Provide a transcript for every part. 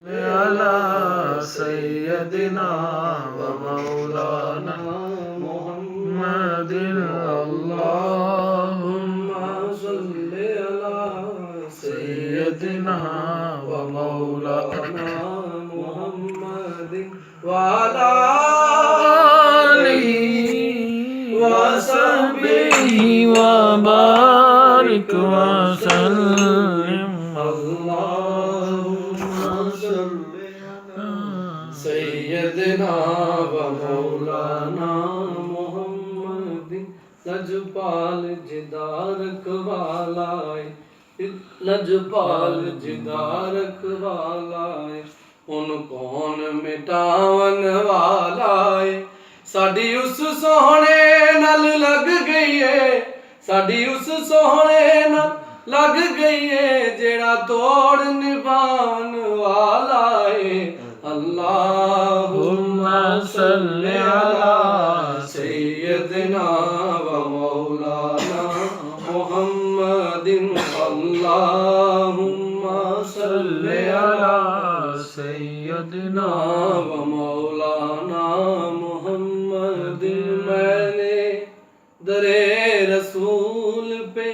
अला सय्यदिना व मौलाना मुहम्मदिन अल्लाहुम्मा सल्लि अला सय्यदिना व मौलाना मुहम्मदिन व अला आलिहि व सहबिहि व बारिक व सल्लिम सैयदना व मौलाना मुहम्मदिन लजपाल जिदार रखवालाए लजपाल जिदार रखवालाए उन कौन मिटावन वालाए साडी उस सोहने नल लग गई है साडी उस सोहने नल लग गई है जेड़ा तोड़ निभावन वाला है अल्लाहुम्मा सल्लि अला सय्यदिना व मौलाना मुहम्मदिन अल्लाहुम्मा सल्लि अला सय्यदिना व मौलाना मुहम्मदिन मैंने दरे रसूल पे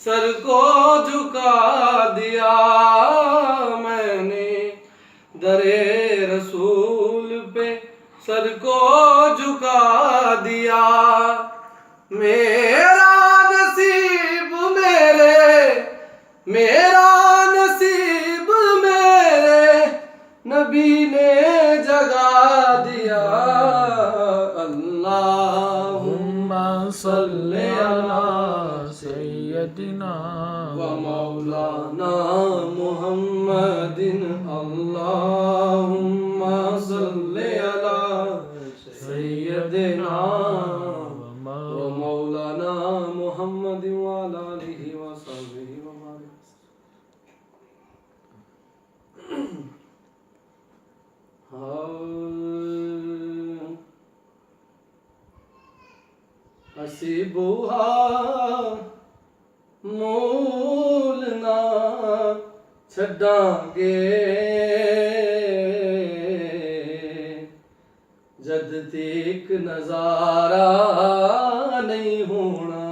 सर को झुका दिया मैंने दरे रसूल पे सर को झुका दिया मेरा नसीब मेरे नबी ने जगा दिया अल्लाहुम्मा सल्लि अला सय्यदिना व मौलाना मुहम्मदिन अल्लाहुम्मा सल्लि अला सय्यदिना व मौलाना मुहम्मदिन व अला आलिहि व सहबिहि व बारिक असी बुहा मूल ना छड्डांगे जद तक नजारा नहीं होना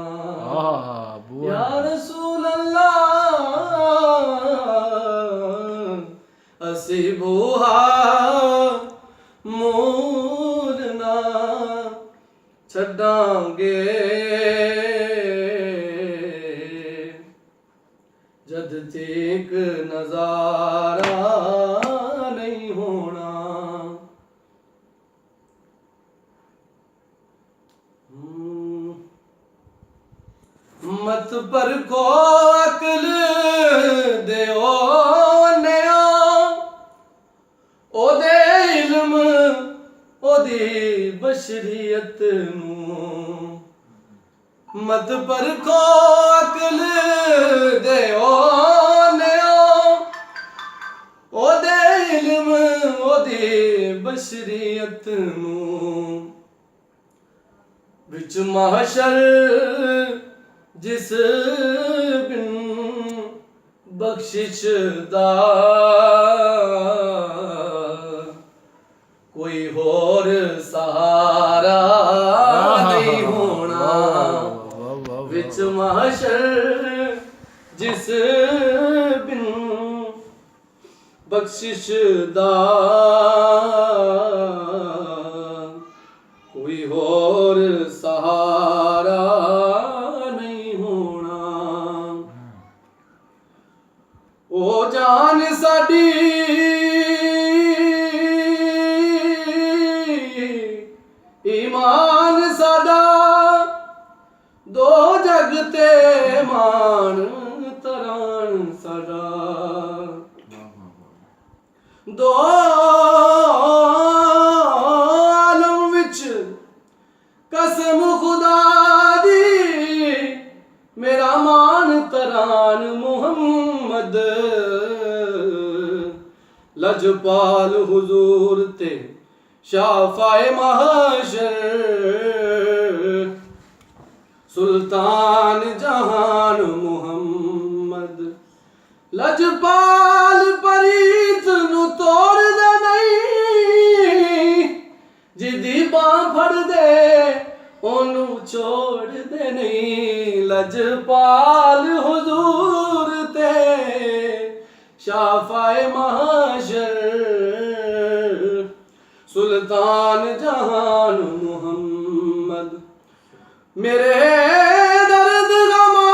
या रसूल अल्लाह असी बुहा मूल ना छड्डांगे जद तक नजारा नहीं होना मत पर को अकल देओ नया ओदे इल्म ओदी बशरियत नू मत पर को अकल देओ नया ओदे इल्म ओदी बशरियत नू विच महशर जिस बिन बख्शिश दा कोई होर सहारा नहीं होना विच महशर जिस बिन बख्शिश दा कोई होर सहारा नहीं होना ओ जान साडी ईमान साडा दो जग ते मान तरान साडा दो आलम विच कसम खुदा दी मेरा मान तरान मुहम्मद लजपाल हुजूर ते शाफाए महशर सुल्तान जहान मुहम्मद लजपाल परीत नु तो लजपाल हुजूर ते शाफाए महशर सुल्तान जहान मोहम्मद मेरे दर्द गमा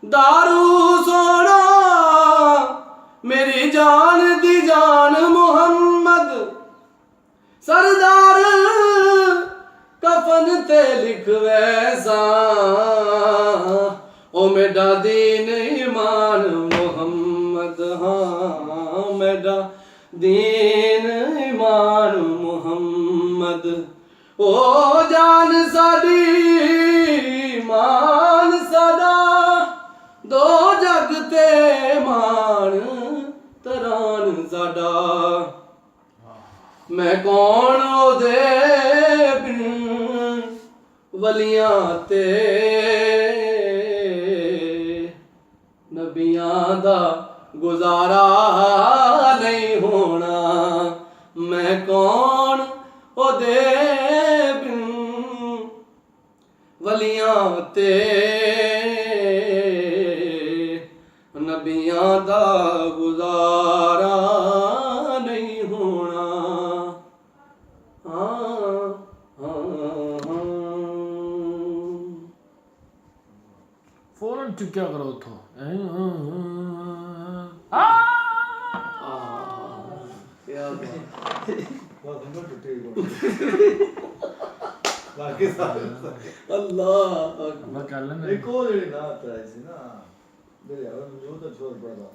दारू सोना मेरी जान दी जान मोहम्मद सरदार कफन ते लिख वैसा ओ मेरा दीन ईमान मोहम्मद हाँ मेरा दीन ईमान मोहम्मद ओ जान साडी मान साडा दो जग ते मान तरान साडा मैं कौन ओदे बिन वलियां ते नबियां दा गुजारा नहीं होना मैं कौन ओदे बिन वलियां ते नबियां दा गुजारा नहीं होना हाँ हाँ फौरन चुक्या करो उठो अल्लाह कर लेना एक और ना आता है ना मेरे यार मुझे तो छोड़ पड़ा